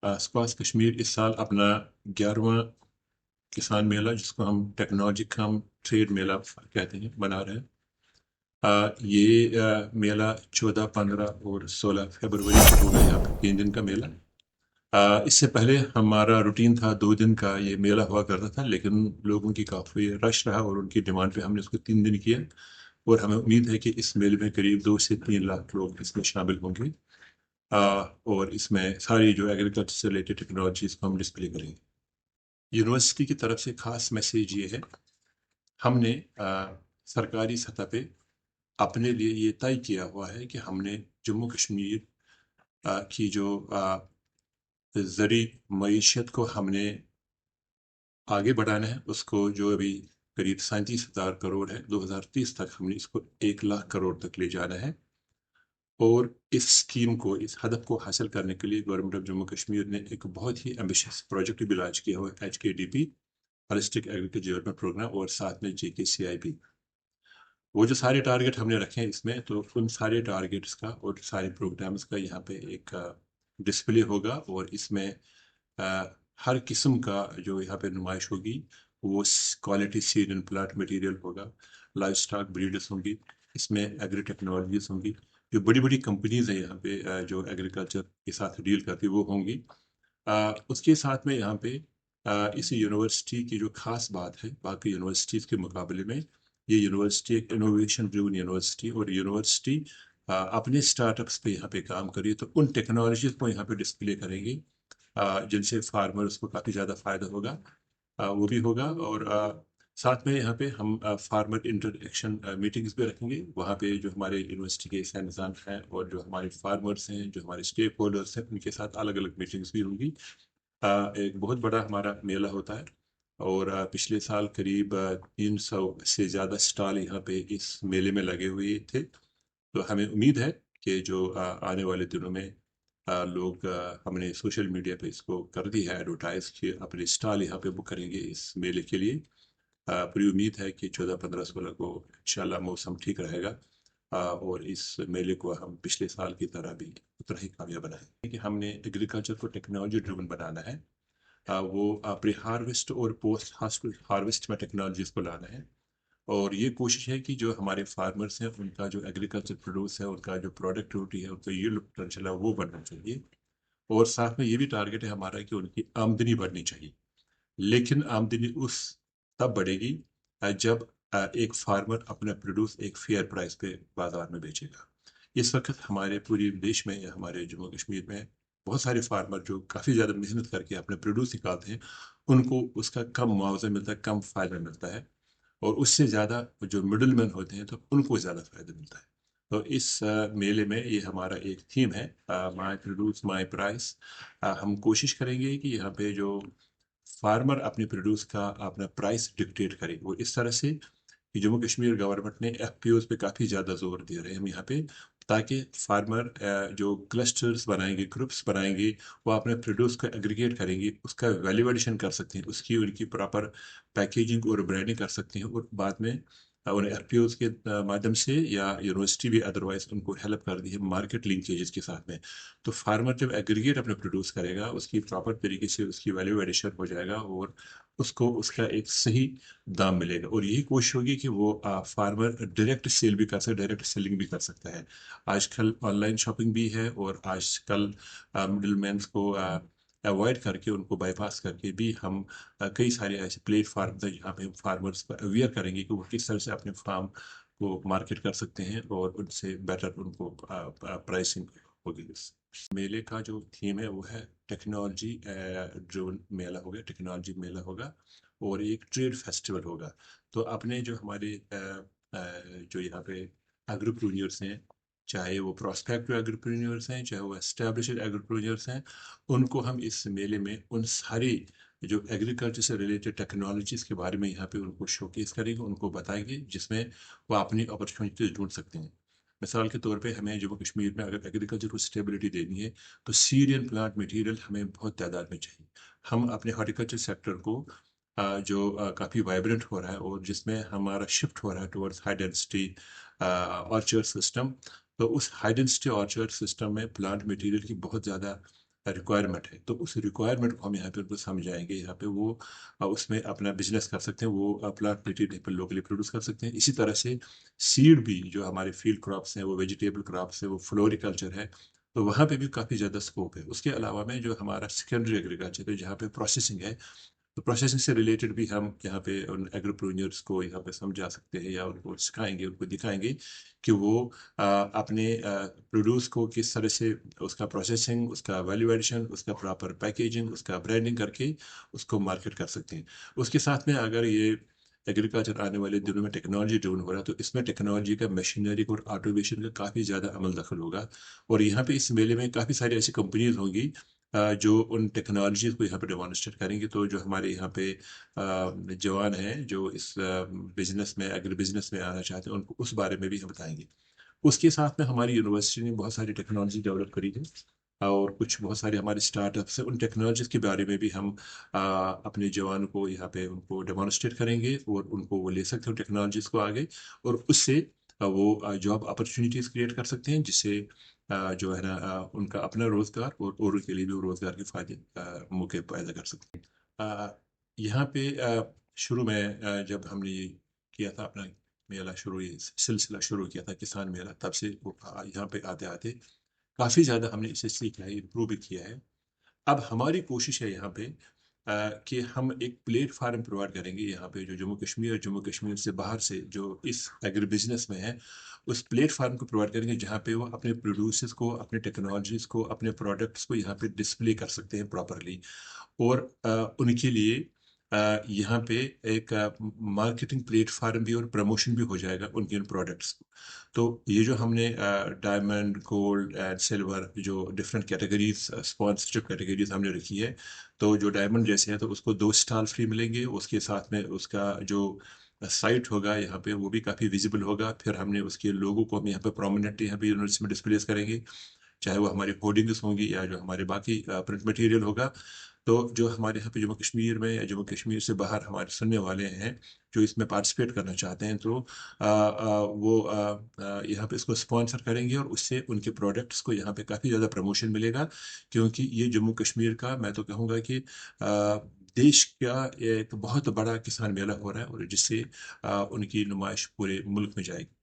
Squash Kashmir इस साल अपना 11वां किसान मेला, जिसको हम टेक्नोलॉजी कम ट्रेड मेला कहते हैं, बना रहे हैं। ये मेला 14, 15 और 16 फरवरी को होगा। यहाँ पे 3 दिन का मेला। इससे पहले हमारा रूटीन था 2 दिन का ये मेला हुआ करता था, लेकिन लोगों की काफ़ी रश रहा और उनकी डिमांड पे हमने इसको 3 दिन किया। और हमें उम्मीद है कि इस मेले में करीब 2 से 3 लाख लोग इसमें शामिल होंगे। और इसमें सारी जो एग्रीकल्चर से रिलेटेड टेक्नोलॉजीज को हम डिस्प्ले करेंगे। यूनिवर्सिटी की तरफ से खास मैसेज ये है, हमने सरकारी सतह पे अपने लिए ये तय किया हुआ है कि हमने जम्मू कश्मीर की जो ज़री मईशत को हमने आगे बढ़ाना है। उसको जो अभी करीब 37,000 करोड़ है, 2030 तक हमने इसको 1 लाख करोड़ तक ले जाना है। और इस स्कीम को, इस हदफ को हासिल करने के लिए गवर्नमेंट ऑफ जम्मू कश्मीर ने एक बहुत ही एम्बिशियस प्रोजेक्ट भी लॉन्च किया हुआ है, HKDP, holistic agriculture development programme, और साथ में JKCIP। वो जो सारे टारगेट हमने रखे हैं इसमें, तो उन सारे टारगेट्स का और सारे प्रोग्राम्स का यहाँ पे एक डिस्प्ले होगा। और इसमें हर किस्म का जो यहाँ पे नुमाइश होगी, वो quality seed and plant material होगा, लाइफ स्टॉक ब्रीडर्स होंगी, इसमें एग्री टेक्नोलॉजीज होंगी, जो बड़ी बड़ी कंपनीज हैं यहाँ पे जो एग्रीकल्चर के साथ डील करती वो होंगी। उसके साथ में यहाँ पे इस यूनिवर्सिटी की जो खास बात है बाकी यूनिवर्सिटीज़ के मुकाबले में, ये यूनिवर्सिटी एक इनोवेशन ड्रिवन यूनिवर्सिटी, और यूनिवर्सिटी अपने स्टार्टअप्स पे यहाँ पे काम करी, तो उन टेक्नोलॉजीज को यहाँ पे डिस्प्ले करेंगे जिनसे फार्मर्स को काफ़ी ज़्यादा फ़ायदा होगा। वो भी होगा। और साथ में यहाँ पे हम फार्मर इंटरेक्शन मीटिंग्स भी रखेंगे। वहाँ पे जो हमारे यूनिवर्सिटी के साइंसदान हैं और जो हमारे फार्मर्स हैं, जो हमारे स्टेक होल्डर्स हैं, उनके साथ अलग अलग मीटिंग्स भी होंगी। एक बहुत बड़ा हमारा मेला होता है। और पिछले साल करीब 300 से ज़्यादा स्टॉल यहाँ पे इस मेले में लगे हुए थे। तो हमें उम्मीद है कि जो आने वाले दिनों में लोग, हमने सोशल मीडिया पे इसको कर दी है एडवर्टाइज कि अपने स्टॉल यहाँ पे बुक करेंगे इस मेले के लिए। पूरी उम्मीद है कि 14, 15, 16 को इंशाल्लाह मौसम ठीक रहेगा। और इस मेले को हम पिछले साल की तरह भी उतना ही कामयाब बनाएंगे कि हमने एग्रीकल्चर को टेक्नोलॉजी ड्रिवन बनाना है। वो प्री हार्वेस्ट और पोस्ट हार्वेस्ट में टेक्नोलॉजीज को लाना है। और ये कोशिश है कि जो हमारे फार्मर्स हैं उनका जो एग्रीकल्चर प्रोड्यूस है, उनका जो प्रोडक्टिविटी है, उनका यील्ड पोटेंशियल है, वो बढ़ना चाहिए। और साथ में ये भी टारगेट है हमारा कि उनकी आमदनी बढ़नी चाहिए। लेकिन आमदनी उस तब बढ़ेगी जब एक फार्मर अपना प्रोड्यूस एक फेयर प्राइस पे बाजार में बेचेगा। इस वक्त हमारे पूरे देश में या हमारे जम्मू कश्मीर में बहुत सारे फार्मर जो काफ़ी ज़्यादा मेहनत करके अपने प्रोड्यूस निकालते हैं, उनको उसका कम मुआवजा मिलता है, कम फ़ायदा मिलता है। और उससे ज़्यादा जो मिडल मैन होते हैं, तो उनको ज़्यादा फ़ायदा मिलता है। तो इस मेले में ये हमारा एक थीम है, माई प्रोड्यूस माई प्राइस। हम कोशिश करेंगे कि यहाँ पे जो फार्मर अपने प्रोड्यूस का अपना प्राइस डिक्टेट करे, वो इस तरह से कि जम्मू कश्मीर गवर्नमेंट ने FPOs पे काफ़ी ज़्यादा जोर दे रहे हैं हम यहाँ पे, ताकि फार्मर जो क्लस्टर्स बनाएंगे, ग्रुप्स बनाएंगे, वो अपने प्रोड्यूस को एग्रीगेट करेंगे, उसका वैल्यूएडिशन कर सकते हैं, उसकी उनकी प्रॉपर पैकेजिंग और ब्रांडिंग कर सकते हैं। और बाद में उन FPOs के माध्यम से या यूनिवर्सिटी भी अदरवाइज उनको हेल्प कर दी है मार्केट लिंकेजेस के साथ में। तो फार्मर जब एग्रीगेट अपने प्रोड्यूस करेगा, उसकी प्रॉपर तरीके से उसकी वैल्यू एडिशन हो जाएगा, और उसको उसका एक सही दाम मिलेगा। और यही कोशिश होगी कि वो फार्मर डायरेक्ट सेल भी कर सकता है, डायरेक्ट सेलिंग भी कर सकता है। आजकल ऑनलाइन शॉपिंग भी है, और आजकल मिडिल मैन को अवॉइड करके, उनको बाईपास करके भी हम कई सारे ऐसे प्लेटफार्म हैं जहाँ पे हम फार्मर्स को अवेयर करेंगे कि वो किस तरह से अपने फार्म को मार्केट कर सकते हैं, और उनसे बेटर उनको प्राइसिंग होगी। इस मेले का जो थीम है वो है टेक्नोलॉजी ड्रिवन मेला होगा, टेक्नोलॉजी मेला होगा, और एक ट्रेड फेस्टिवल होगा। तो अपने जो हमारे जो यहाँ पे एग्रीप्रेन्योर्स हैं, चाहे वो प्रोस्पेक्टिव एग्रीप्रेन्योर्स हैं, चाहे वो एस्टेब्लिश्ड एग्रीप्रेन्योर्स हैं, उनको हम इस मेले में उन सारी जो एग्रीकल्चर से रिलेटेड टेक्नोलॉजीज़ के बारे में यहाँ पे उनको शोकेस करेंगे, उनको बताएंगे, जिसमें वो अपनी अपॉर्चुनिटीज ढूंढ सकते हैं। मिसाल के तौर पे हमें जम्मू कश्मीर में अगर एग्रीकल्चर को स्टेबिलिटी देनी है, तो सीड एंड प्लांट मटेरियल हमें बहुत तादाद में चाहिए। हम अपने हॉर्टिकल्चर सेक्टर को जो काफ़ी वाइब्रेंट हो रहा है, और जिसमें हमारा शिफ्ट हो रहा है towards high density orchard system, तो उस हाई डेंसिटी ऑर्चर्ड सिस्टम में प्लांट मटेरियल की बहुत ज़्यादा रिक्वायरमेंट है, तो उस रिक्वायरमेंट को हम यहाँ पे उनको समझाएंगे। यहाँ पे वो उसमें अपना बिजनेस कर सकते हैं, वो अपना लोकली प्रोड्यूस कर सकते हैं। इसी तरह से सीड भी, जो हमारे फील्ड क्रॉप्स हैं, वो वेजिटेबल क्रॉप्स है, वो फ्लोरिकल्चर है, तो वहाँ पे भी काफ़ी ज़्यादा स्कोप है। उसके अलावा में जो हमारा सेकेंडरी एग्रीकल्चर है, जहाँ पे प्रोसेसिंग है, तो प्रोसेसिंग से रिलेटेड भी हम यहाँ पे उन एग्रीप्रेन्योर्स को यहाँ पे समझा सकते हैं, या उनको सिखाएंगे, उनको दिखाएंगे कि वो अपने प्रोड्यूस को किस तरह से उसका प्रोसेसिंग, उसका वैल्यू एडिशन, उसका प्रॉपर पैकेजिंग, उसका ब्रांडिंग करके उसको मार्केट कर सकते हैं। उसके साथ में अगर ये एग्रीकल्चर आने वाले दिनों में टेक्नोलॉजी ड्रिवन हो रहा है, तो इसमें टेक्नोलॉजी का, मशीनरी और ऑटोमेशन का काफ़ी ज़्यादा अमल दखल होगा। और यहाँ पे इस मेले में काफ़ी सारी ऐसी कंपनीज होंगी जो उन टेक्नोलॉजीज को यहाँ पे डेमोन्स्ट्रेट करेंगे। तो जो हमारे यहाँ पे जवान हैं जो इस बिजनेस में, एग्री बिजनेस में आना चाहते हैं, उनको उस बारे में भी हम बताएंगे। उसके साथ में हमारी यूनिवर्सिटी ने बहुत सारी टेक्नोलॉजी डेवलप करी है, और कुछ बहुत सारे हमारे स्टार्टअप्स हैं। उन टेक्नोलॉजीज के बारे में भी हम अपने जवान को यहाँ पे उनको डेमोन्स्ट्रेट करेंगे, और उनको वो ले सकते हैं टेक्नोलॉजीज को आगे, और उससे वो जॉब अपॉर्चुनिटीज क्रिएट कर सकते हैं, जिससे जो है ना उनका अपना रोजगार और औरों के लिए भी वो रोजगार के फायदे, मौके पैदा कर सकते हैं। यहाँ पे शुरू में जब हमने ये किया था अपना मेला शुरू, ये सिलसिला शुरू किया था किसान मेला, तब से वो यहाँ पे आते आते काफ़ी ज़्यादा हमने इसे सीखा है, इम्प्रूव भी किया है। अब हमारी कोशिश है यहाँ पे कि हम एक प्लेटफार्म प्रोवाइड करेंगे यहाँ पे, जो जम्मू कश्मीर और जम्मू कश्मीर से बाहर से जो इस एग्री बिजनेस में है, उस प्लेटफार्म को प्रोवाइड करेंगे जहाँ पे वो अपने प्रोड्यूसर्स को, अपने टेक्नोलॉजीज को, अपने प्रोडक्ट्स को यहाँ पे डिस्प्ले कर सकते हैं प्रॉपरली। और उनके लिए यहाँ पे एक मार्केटिंग प्लेटफार्म भी और प्रमोशन भी हो जाएगा उनके इन प्रोडक्ट्स को। तो ये जो हमने डायमंड, गोल्ड एंड सिल्वर, जो डिफरेंट कैटेगरीज, स्पॉन्सरशिप कैटेगरीज हमने रखी है, तो जो डायमंड जैसे है तो उसको 2 स्टार फ्री मिलेंगे। उसके साथ में उसका जो साइट होगा यहाँ पे वो भी काफ़ी विजिबल होगा। फिर हमने उसके लोगों को हम यहाँ पे प्रोमिनेंट यहाँ पे यूनिवर्सिटी में डिस्प्लेस करेंगे, चाहे वो हमारी होर्डिंग्स होंगी या जो हमारे बाकी प्रिंट मटेरियल होगा। तो जो हमारे यहाँ पे जम्मू कश्मीर में या जम्मू कश्मीर से बाहर हमारे सुनने वाले हैं, जो इसमें पार्टिसिपेट करना चाहते हैं, तो वो यहाँ पे इसको स्पॉन्सर करेंगे, और उससे उनके प्रोडक्ट्स को यहाँ पे काफ़ी ज़्यादा प्रमोशन मिलेगा। क्योंकि ये जम्मू कश्मीर का, मैं तो कहूँगा कि देश का एक बहुत बड़ा किसान मेला हो रहा है, और जिससे उनकी नुमाइश पूरे मुल्क में जाएगी।